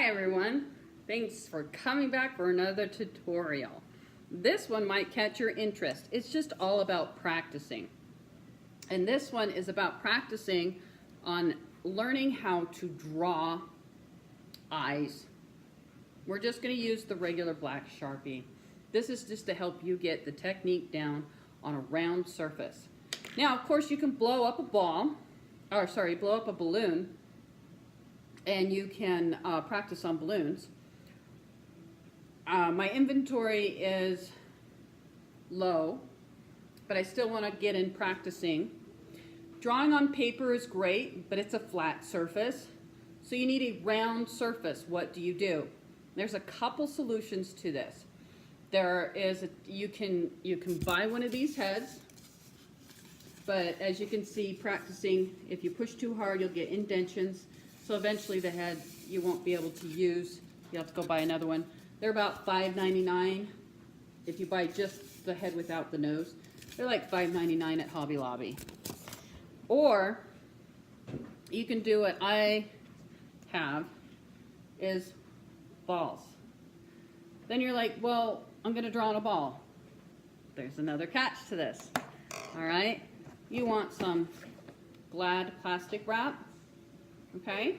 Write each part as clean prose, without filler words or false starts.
everyone, thanks for coming back for another tutorial. This one might catch your interest. It's just all about practicing. And this one is about practicing on learning how to draw eyes. We're just going to use the regular black Sharpie. This is just to help you get the technique down on a round surface. Now, of course, you can blow up a balloon, and you can practice on balloons. My inventory is low, but I still want to get in practicing. Drawing on paper is great, but it's a flat surface. So you need a round surface. What do? There's a couple solutions to this. You can buy one of these heads, but as you can see, practicing, if you push too hard, you'll get indentions. So eventually the head you won't be able to use. You'll have to go buy another one. They're about $5.99 if you buy just the head without the nose. They're like $5.99 at Hobby Lobby. Or you can do what I have, is balls. Then you're like, well, I'm going to draw on a ball. There's another catch to this. All right? You want some Glad plastic wrap. Okay?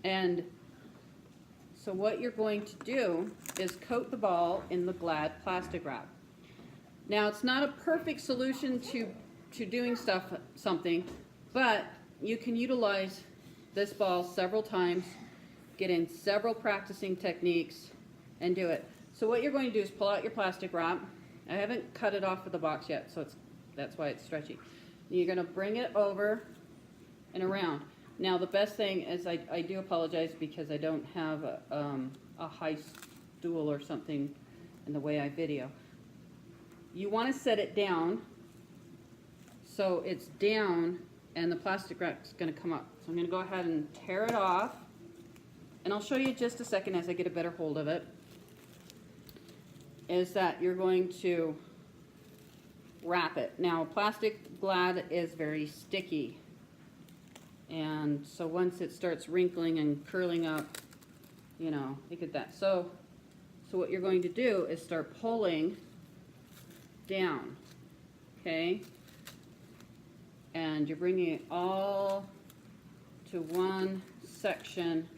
And so what you're going to do is coat the ball in the Glad plastic wrap. Now, it's not a perfect solution to doing something, but you can utilize this ball several times, get in several practicing techniques, and do it. So what you're going to do is pull out your plastic wrap. I haven't cut it off of the box yet, so that's why it's stretchy. You're going to bring it over and around. Now the best thing is, I do apologize because I don't have a high stool or something in the way I video. You want to set it down so it's down and the plastic wrap is going to come up. So I'm going to go ahead and tear it off, and I'll show you just a second as I get a better hold of it. Is that you're going to wrap it. Now, plastic Glad is very sticky, and so once it starts wrinkling and curling up, you know, look at that. So what you're going to do is start pulling down, okay? And you're bringing it all to one section,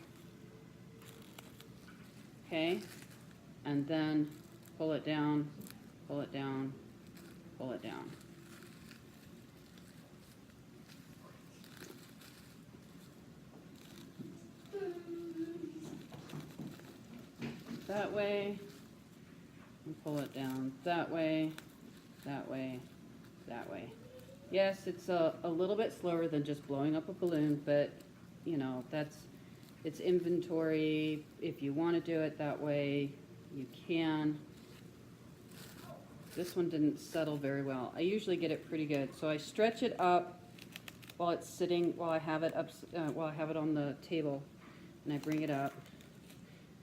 okay? And then pull it down, pull it down, pull it down. That way, and pull it down that way, that way, that way. Yes, it's a little bit slower than just blowing up a balloon, but you know, it's inventory. If you want to do it that way, you can. This one didn't settle very well. I usually get it pretty good, so I stretch it up while it's sitting, while I have it up, while I have it on the table, and I bring it up.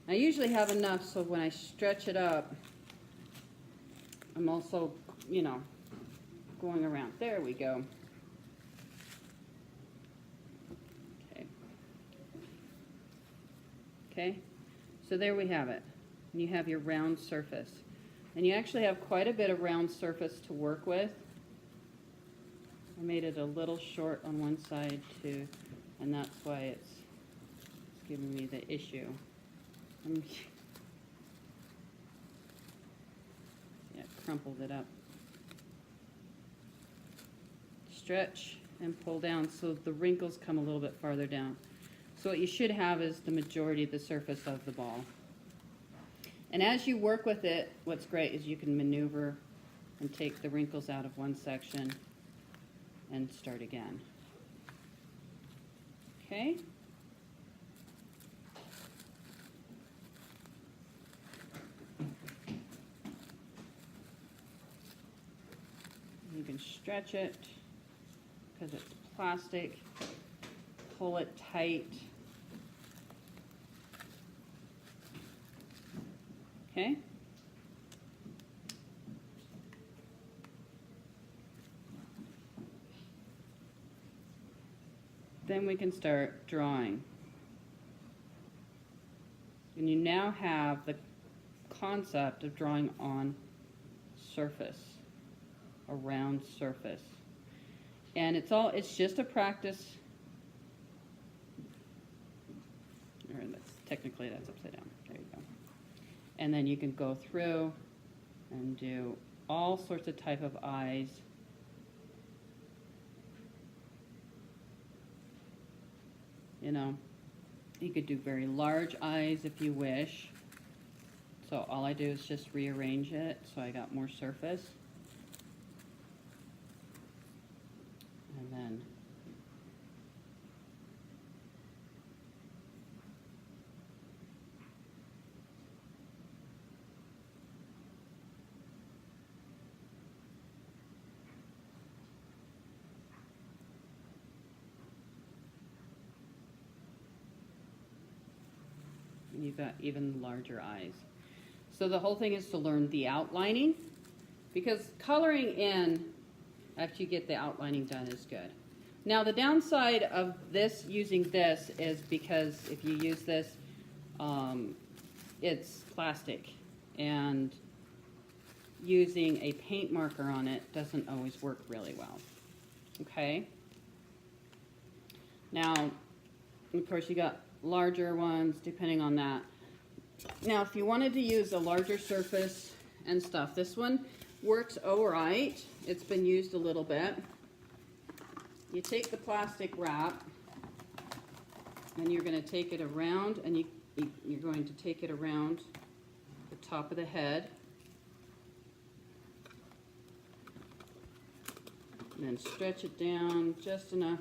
I usually have enough, so when I stretch it up, I'm also, you know, going around. There we go. Okay. Okay, so there we have it. And you have your round surface. And you actually have quite a bit of round surface to work with. I made it a little short on one side too, and that's why it's giving me the issue. Yeah, crumpled it up. Stretch and pull down so the wrinkles come a little bit farther down. So what you should have is the majority of the surface of the ball. And as you work with it, what's great is you can maneuver and take the wrinkles out of one section and start again. Okay? You can stretch it because it's plastic. Pull it tight. Okay? Then we can start drawing. And you now have the concept of drawing on surface, a round surface. And it's just a practice. Or technically that's upside down. There you go. And then you can go through and do all sorts of type of eyes. You know, you could do very large eyes if you wish. So all I do is just rearrange it so I got more surface. And then you've got even larger eyes. So the whole thing is to learn the outlining, because coloring in after you get the outlining done is good. Now the downside of this, using this, is because if you use this, it's plastic, and using a paint marker on it doesn't always work really well. Okay? Now, of course, you got larger ones depending on that. Now, if you wanted to use a larger surface and stuff, this one works all right. It's been used a little bit. You take the plastic wrap and you're going to take it around, and you're going to take it around the top of the head, and then stretch it down just enough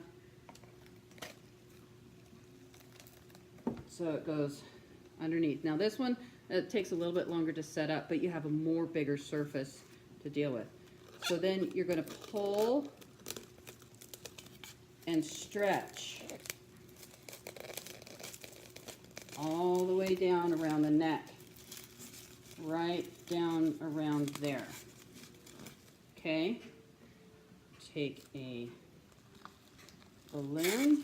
so it goes underneath. Now this one, it takes a little bit longer to set up, but you have a more bigger surface to deal with. So then you're going to pull and stretch all the way down around the neck, right down around there. Okay? Take a balloon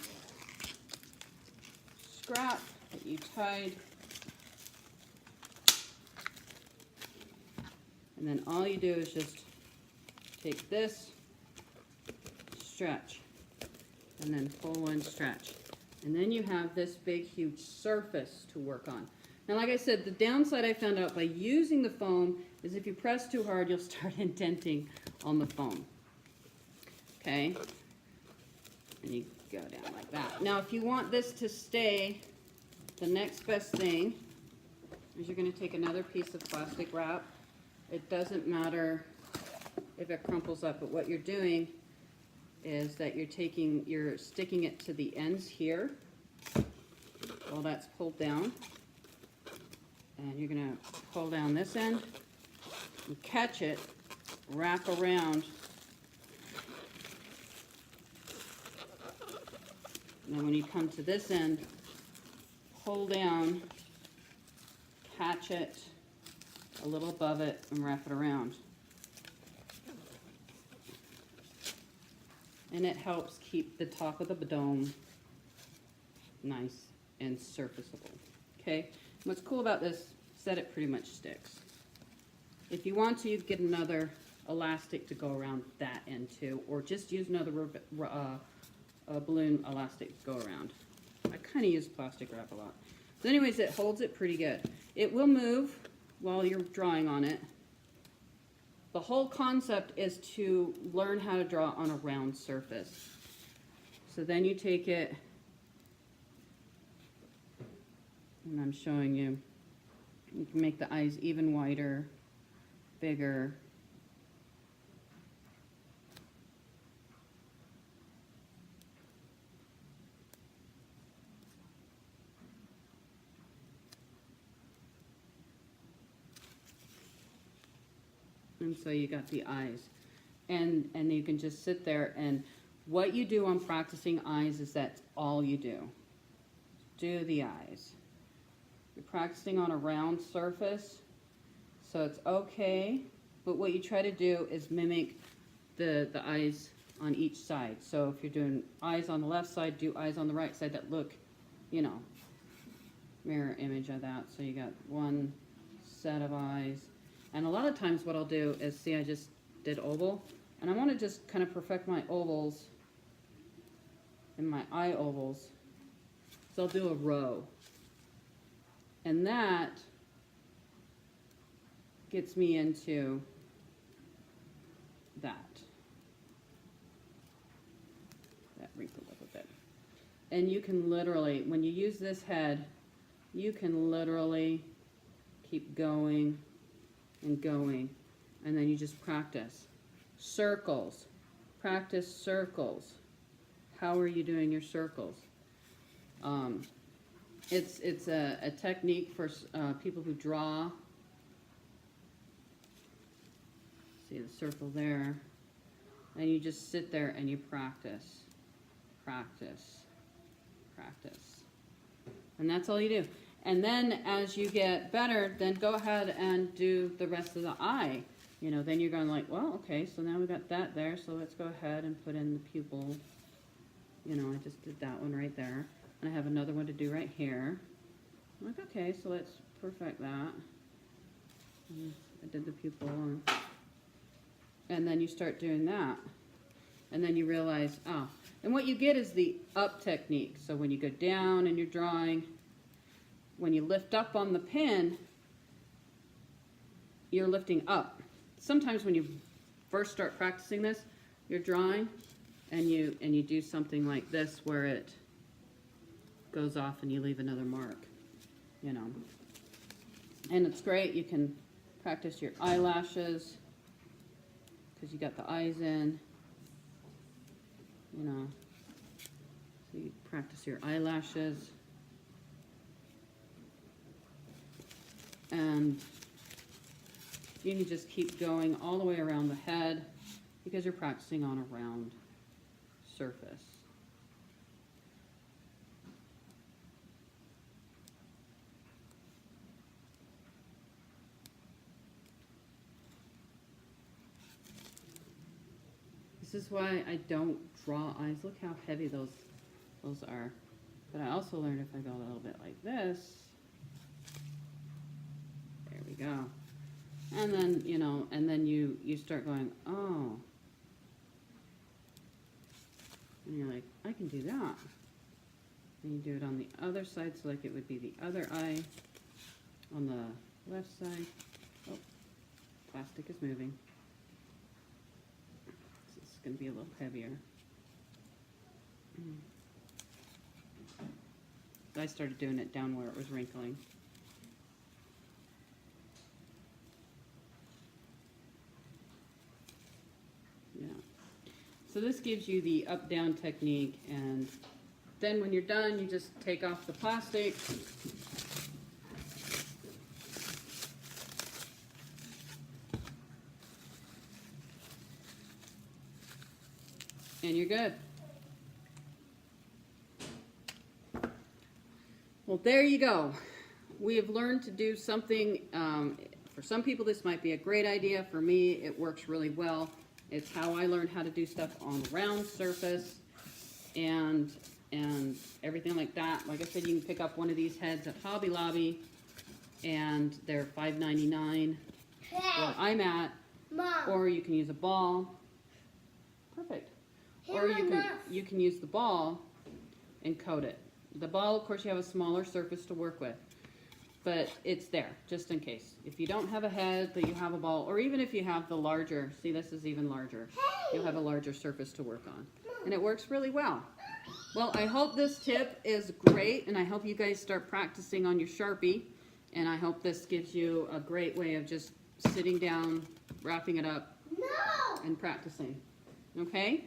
scrap that you tied, and then all you do is just take this, stretch, and then pull and stretch. And then you have this big, huge surface to work on. Now, like I said, the downside I found out by using the foam is if you press too hard, you'll start indenting on the foam. Okay? And you go down like that. Now, if you want this to stay, the next best thing is you're going to take another piece of plastic wrap. It doesn't matter if it crumples up, but what you're doing is that you're sticking it to the ends here while that's pulled down, and you're going to pull down this end and catch it, wrap around, and then when you come to this end, pull down, catch it a little above it, and wrap it around. And it helps keep the top of the dome nice and surfaceable. Okay? What's cool about this is that it pretty much sticks. If you want to, you get another elastic to go around that end too, or just use another balloon elastic to go around. I kind of use plastic wrap a lot. So anyways, it holds it pretty good. It will move while you're drawing on it. The whole concept is to learn how to draw on a round surface. So then you take it, and I'm showing you, you can make the eyes even wider, bigger. And so you got the eyes, and you can just sit there, and what you do on practicing eyes is that's all you do. Do the eyes. You're practicing on a round surface, so it's okay, but what you try to do is mimic the eyes on each side. So if you're doing eyes on the left side, do eyes on the right side that look, you know, mirror image of that. So you got one set of eyes. And a lot of times what I'll do is, see, I just did oval, and I want to just kind of perfect my ovals and my eye ovals. So I'll do a row. And that gets me into that wrinkled up a bit. And you can literally, when you use this head, you can literally keep going and going, and then you just practice. Circles. Practice circles. How are you doing your circles? It's a technique for people who draw. See the circle there, and you just sit there and you practice, practice, practice, and that's all you do. And then as you get better, then go ahead and do the rest of the eye. You know, then you're going like, well, okay, so now we got that there, so let's go ahead and put in the pupil. You know, I just did that one right there, and I have another one to do right here. I'm like, okay, so let's perfect that. And I did the pupil. And then you start doing that. And then you realize, oh, and what you get is the up technique. So when you go down and you're drawing, when you lift up on the pen, you're lifting up. Sometimes when you first start practicing this, you're drawing and you do something like this where it goes off and you leave another mark, you know. And it's great. You can practice your eyelashes, because you got the eyes in, you know, so you practice your eyelashes, and you can just keep going all the way around the head, because you're practicing on a round surface. This is why I don't draw eyes. Look how heavy those are. But I also learned if I go a little bit like this, there we go. And then, you know, and then you start going, oh. And you're like, I can do that. And you do it on the other side, so like it would be the other eye on the left side. Oh, plastic is moving. It's going to be a little heavier. I started doing it down where it was wrinkling. Yeah. So this gives you the up-down technique, and then when you're done, you just take off the plastic. And you're good. Well, there you go. We have learned to do something. For some people, this might be a great idea. For me, it works really well. It's how I learned how to do stuff on a round surface and everything like that. Like I said, you can pick up one of these heads at Hobby Lobby, and they're $5.99 where I'm at. Mom. Or you can use a ball. Perfect. Or you can use the ball and coat it. The ball, of course, you have a smaller surface to work with, but it's there just in case. If you don't have a head, but you have a ball, or even if you have the larger, see, this is even larger, you'll have a larger surface to work on, and it works really well. Well, I hope this tip is great, and I hope you guys start practicing on your Sharpie, and I hope this gives you a great way of just sitting down, wrapping it up, and practicing. Okay?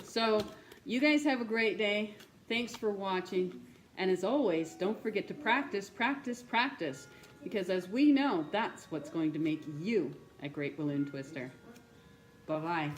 So, you guys have a great day. Thanks for watching. And as always, don't forget to practice, practice, practice. Because as we know, that's what's going to make you a great balloon twister. Bye-bye.